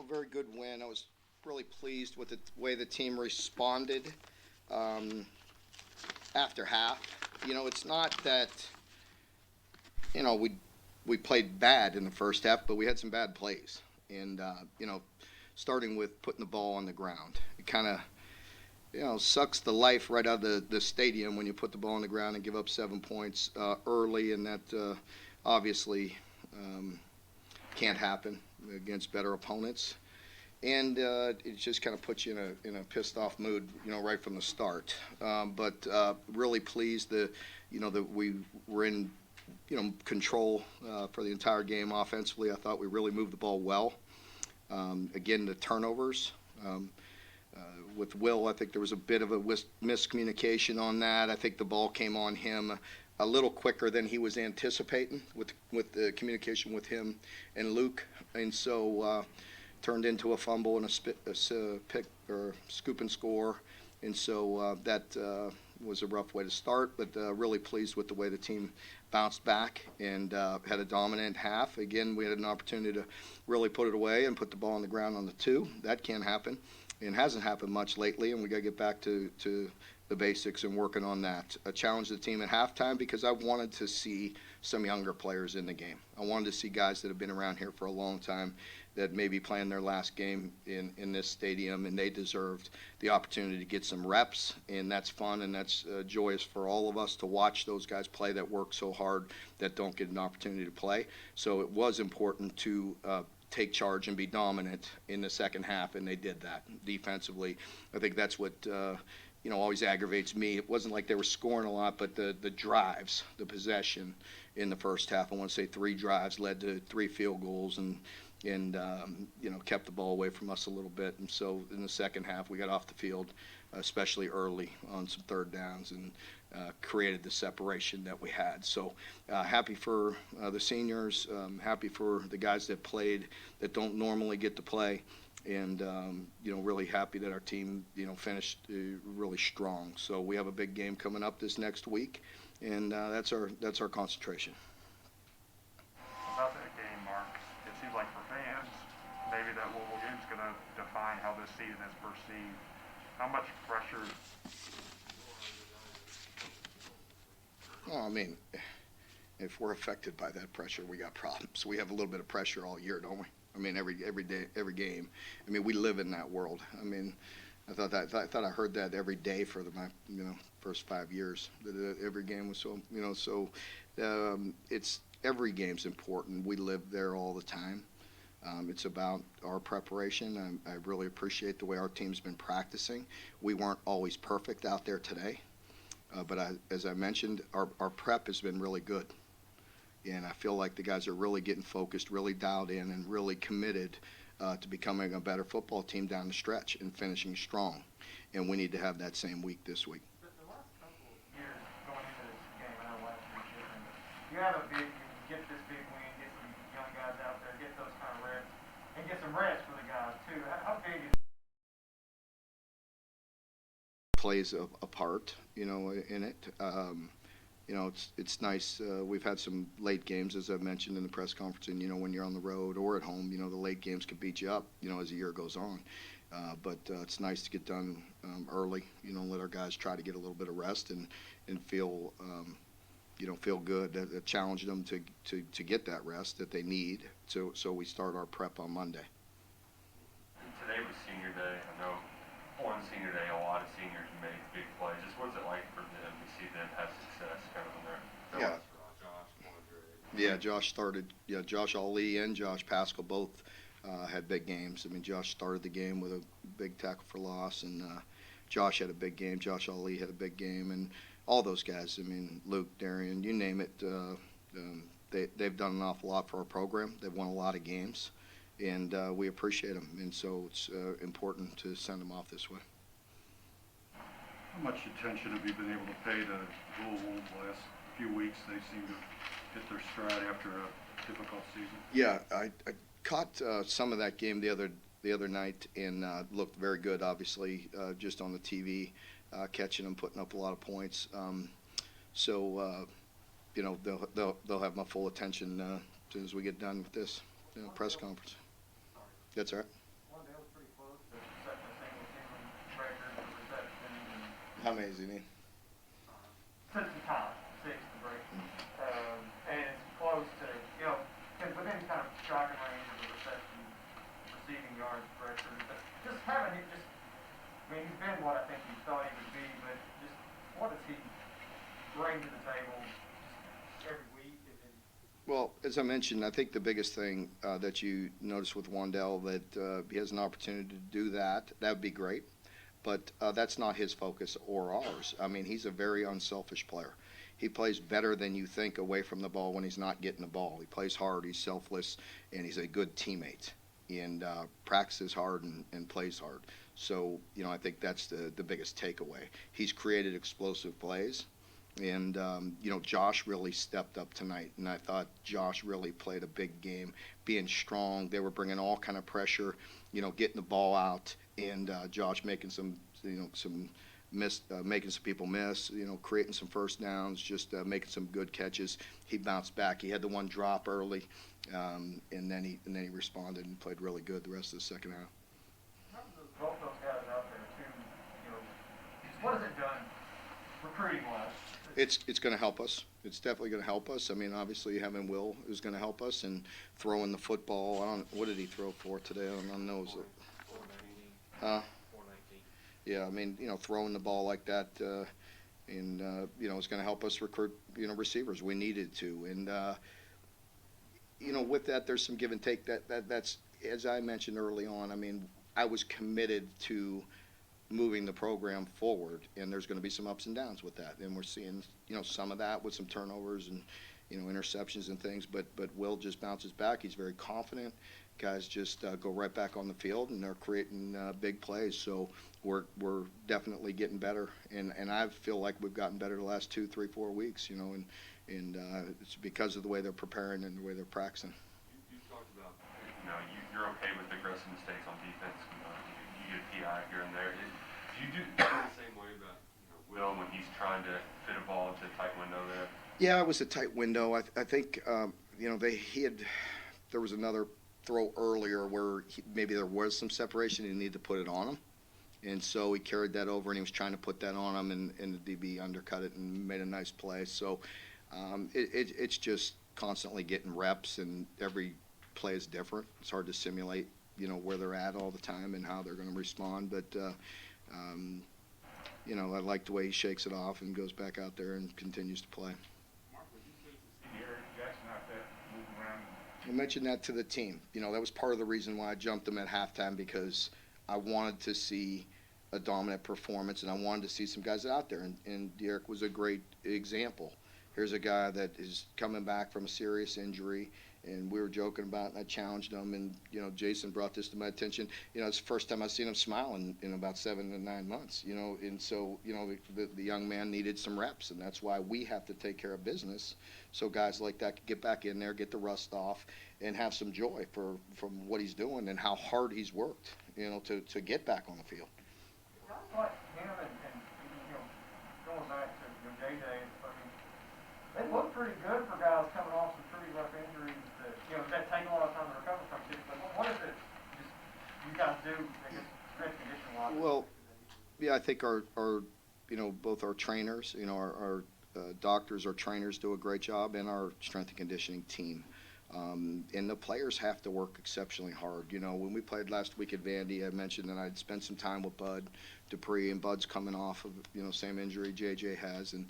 Very good win. I was really pleased with the way the team responded um, after half. It's not that we played bad in the first half, but we had some bad plays, and starting with putting the ball on the ground. It kind of sucks the life right out of the stadium when you put the ball on the ground and give up 7 points early, and that obviously um, can't happen against better opponents. And it just kind of puts you in a pissed off mood, right from the start. But really pleased that we were in, control for the entire game offensively. I thought we really moved the ball well. Again, the turnovers. Uh, with Will, I think there was a bit of a miscommunication on that. I think the ball came on him a little quicker than he was anticipating with the communication with him and Luke, and so turned into a fumble and a pick or scoop and score, and so that was a rough way to start. But really pleased with the way the team bounced back and had a dominant half. Again, we had an opportunity to really put it away and put the ball on the ground on the two. That can't happen. It hasn't happened much lately, and we got to get back to the basics and working on that. I challenged the team at halftime because I wanted to see some younger players in the game. I wanted to see guys that have been around here for a long time that may be playing their last game in this stadium, and they deserved the opportunity to get some reps, and that's fun, and that's joyous for all of us to watch those guys play that work so hard that don't get an opportunity to play. So it was important to take charge and be dominant in the second half, and they did that defensively. I think that's what always aggravates me. It wasn't like they were scoring a lot, but the drives, the possession in the first half. I want to say 3 drives led to 3 field goals, and kept the ball away from us a little bit. And so in the second half, we got off the field, especially early on some third downs, and created the separation that we had. So happy for the seniors, happy for the guys that played that don't normally get to play, and really happy that our team finished really strong. So we have a big game coming up this next week, and that's our concentration. About that game, Mark, it seems like for fans, maybe that Louisville game is going to define how this season is perceived. How much pressure? Well, I mean, if we're affected by that pressure, we got problems. We have a little bit of pressure all year, don't we? I mean, every day, every game. I mean, we live in that world. I mean, I thought I heard that every day for my first 5 years. That every game was so. It's every game's important. We live there all the time. It's about our preparation. I really appreciate the way our team's been practicing. We weren't always perfect out there today. But as I mentioned, our prep has been really good. And I feel like the guys are really getting focused, really dialed in, and really committed to becoming a better football team down the stretch and finishing strong. And we need to have that same week this week. But the last couple of years going into this game, I know last year's different, but you have you get this big win, get some young guys out there, get those kind of reps, and get some rest for the guys too. How big is Plays a part, in it. It's nice. We've had some late games, as I mentioned in the press conference, and when you're on the road or at home, the late games can beat you up, as the year goes on. But it's nice to get done early. Let our guys try to get a little bit of rest and feel feel good. Challenge them to get that rest that they need. So we start our prep on Monday. Today was senior day. I know on senior day, a lot of seniors made big plays. Just what's it like for them to see them have success kind of in their Yeah. Yeah, Josh started. Yeah, Josh Ali and Josh Pascal both had big games. I mean, Josh started the game with a big tackle for loss, and Josh had a big game. Josh Ali had a big game, and all those guys. I mean, Luke, Darian, you name it. They've done an awful lot for our program. They've won a lot of games, and we appreciate them. And so it's important to send them off this way. How much attention have you been able to pay to Louisville the last few weeks? They seem to hit their stride after a difficult season. Yeah, I caught some of that game the other night, and looked very good. Obviously, just on the TV, catching them, putting up a lot of points. So they'll have my full attention as we get done with this press conference. That's all right. One day was pretty close to setting a single season record for receptions and How many does he need? since the time, 6 to break. And it's close to, because within kind of striking range of the reception, receiving yards record. But just having it he's been what I think you thought he would be, but just what does he bring to the table just every week? Well, as I mentioned, I think the biggest thing that you notice with Wandell that he has an opportunity to do that. That would be great, but that's not his focus or ours. I mean, he's a very unselfish player. He plays better than you think away from the ball when he's not getting the ball. He plays hard, he's selfless, and he's a good teammate. And practices hard and plays hard. So, I think that's the biggest takeaway. He's created explosive plays. And, Josh really stepped up tonight. And I thought Josh really played a big game, being strong. They were bringing all kind of pressure, getting the ball out. And Josh making making some people miss, creating some first downs, just making some good catches. He bounced back. He had the one drop early, and then he responded and played really good the rest of the second half. Both those guys out there too, just what has it done recruiting wise? It's going to help us. It's definitely going to help us. I mean, obviously having Will is going to help us, and throwing the football. What did he throw for today? I don't know. 419. Yeah, I mean, throwing the ball like that, and it's going to help us recruit, receivers. We needed to, and with that, there's some give and take. That's as I mentioned early on. I mean, I was committed to moving the program forward, and there's going to be some ups and downs with that, and we're seeing, some of that with some turnovers and, interceptions and things. But Will just bounces back. He's very confident. Guys just go right back on the field, and they're creating big plays. So we're definitely getting better, and I feel like we've gotten better the last 2, 3, 4 weeks. And it's because of the way they're preparing and the way they're practicing. You talked about, you're okay with aggressive mistakes on defense. You get a PI here and there. Do you do the same way about Will when he's trying to fit a ball into a tight window there? Yeah, it was a tight window. I think there was another throw earlier where maybe there was some separation and he needed to put it on him. And so he carried that over, and he was trying to put that on him, and the DB undercut it and made a nice play. So it's just constantly getting reps, and every play is different. It's hard to simulate, where they're at all the time and how they're going to respond. But, I like the way he shakes it off and goes back out there and continues to play. Mark, would you say to see Eric Jackson out there moving around? I mentioned that to the team. That was part of the reason why I jumped him at halftime, because I wanted to see a dominant performance, and I wanted to see some guys out there, and Derek was a great example. Here's a guy that is coming back from a serious injury, and we were joking about it, and I challenged him, and, Jason brought this to my attention. It's the first time I've seen him smile in about 7 to 9 months, and so, the young man needed some reps, and that's why we have to take care of business, so guys like that can get back in there, get the rust off, and have some joy from what he's doing and how hard he's worked, to get back on the field. Guys like him and going back to JJ, they look pretty good for guys coming off some pretty rough injuries that take a lot of time to recover from. But what is it you guys do, I guess, strength conditioning wise? Well, yeah, I think our both our trainers, our doctors, our trainers do a great job, and our strength and conditioning team. And the players have to work exceptionally hard. When we played last week at Vandy, I mentioned that I'd spent some time with Bud Dupree, and Bud's coming off of, same injury JJ has. And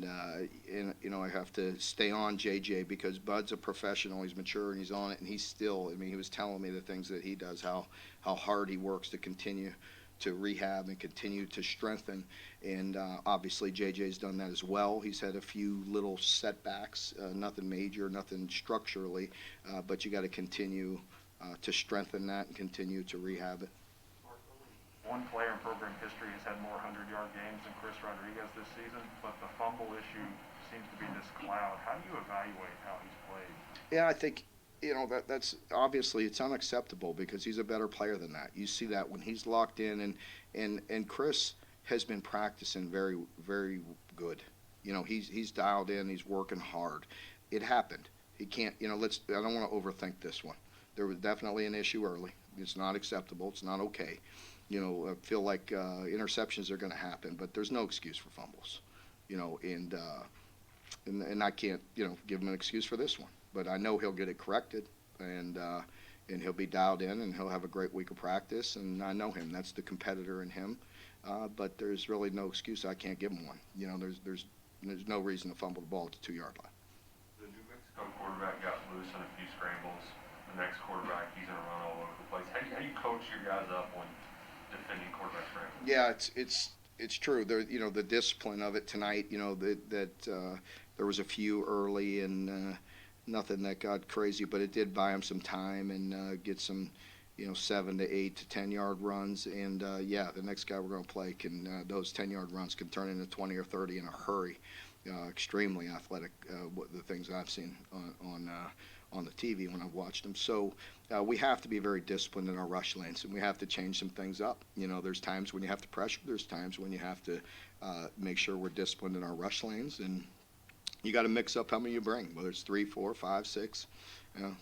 I have to stay on JJ because Bud's a professional. He's mature, and he's on it, and he's still, he was telling me the things that he does, how hard he works to continue to rehab and continue to strengthen. And obviously JJ's done that as well. He's had a few little setbacks, nothing major, nothing structurally, but you got to continue to strengthen that and continue to rehab it. One player in program history has had more 100-yard games than Chris Rodriguez this season, but the fumble issue seems to be this cloud. How do you evaluate how he's played? Yeah, I think that's obviously it's unacceptable because he's a better player than that. You see that when he's locked in, and Chris has been practicing very, very good. He's dialed in. He's working hard. It happened. He can't. I don't want to overthink this one. There was definitely an issue early. It's not acceptable. It's not okay. I feel like interceptions are going to happen, but there's no excuse for fumbles. And I can't give him an excuse for this one. But I know he'll get it corrected, and he'll be dialed in, and he'll have a great week of practice. And I know him. That's the competitor in him. But there's really no excuse. I can't give him one. There's no reason to fumble the ball at the 2-yard line. The New Mexico quarterback got loose on a few scrambles. The next quarterback, he's going to run all over the place. How do you coach your guys up on defending quarterback scrambles? Yeah, it's true. There, the discipline of it tonight. There was a few early and nothing that got crazy, but it did buy him some time and get some, 7 to 8 to 10-yard runs. And the next guy we're going to play can those 10-yard runs can turn into 20 or 30 in a hurry. Extremely athletic. The things I've seen on the TV when I've watched them. So we have to be very disciplined in our rush lanes, and we have to change some things up. There's times when you have to pressure. There's times when you have to make sure we're disciplined in our rush lanes, and you got to mix up how many you bring, whether it's 3, 4, 5, 6,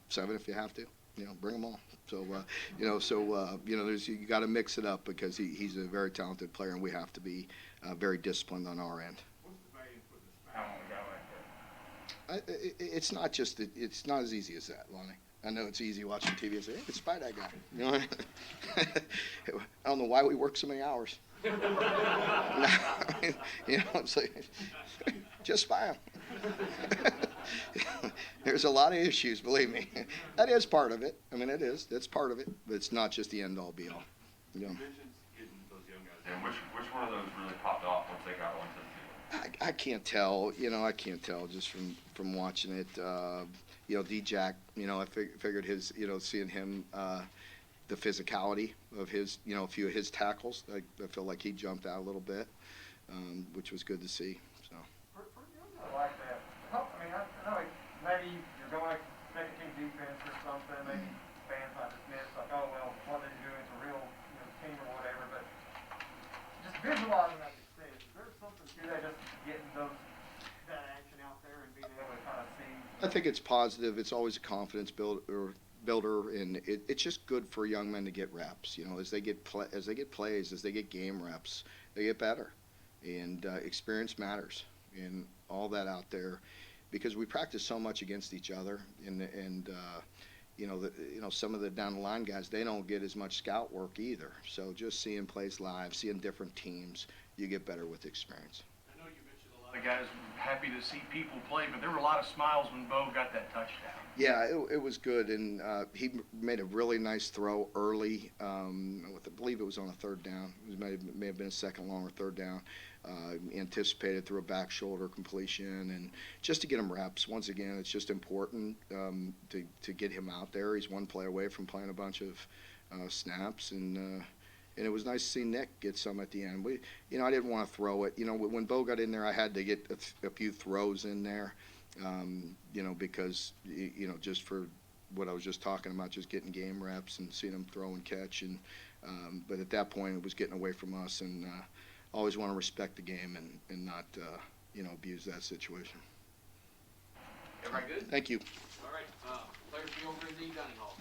7 if you have to. Bring them all. So you got to mix it up because he's a very talented player, and we have to be very disciplined on our end. It's not it's not as easy as that, Lonnie. I know it's easy watching TV and say, hey, spy that guy. I don't know why we work so many hours. It's like, just spy him. There's a lot of issues, believe me. That is part of it. I mean, it is. That's part of it. But it's not just the end-all, be-all. You mentioned getting those young guys in. Which one of those really popped off once they got onto the field? I can't tell. I can't tell just from watching it. D-Jack, I figured his, seeing him, the physicality of his, a few of his tackles, I feel like he jumped out a little bit, which was good to see. So. I like that. I know maybe you're going second team defense or something. Maybe fans might dismiss like, oh well, what they're doing is a real team or whatever. But just visualizing that success, is there something to that? Just getting that action out there and being able to kind of see. I think it's positive. It's always a confidence builder, and it's just good for young men to get reps. As they get plays, as they get game reps, they get better, and experience matters, and all that out there, because we practice so much against each other, and some of the down the line guys, they don't get as much scout work either. So just seeing plays live, seeing different teams, you get better with experience. I know you mentioned a lot of guys were happy to see people play, but there were a lot of smiles when Bo got that touchdown. Yeah, it was good, and he made a really nice throw early. I believe it was on a third down. It may have been a second long or third down. Anticipated through a back shoulder completion, and just to get him reps. Once again, it's just important to get him out there. He's one play away from playing a bunch of snaps, and it was nice to see Nick get some at the end. I didn't want to throw it. When Bo got in there, I had to get a few throws in there. Because just for what I was just talking about, just getting game reps and seeing him throw and catch, and but at that point it was getting away from us, and always want to respect the game and not abuse that situation. Everybody good? Thank you. All right, players be over in the dining hall.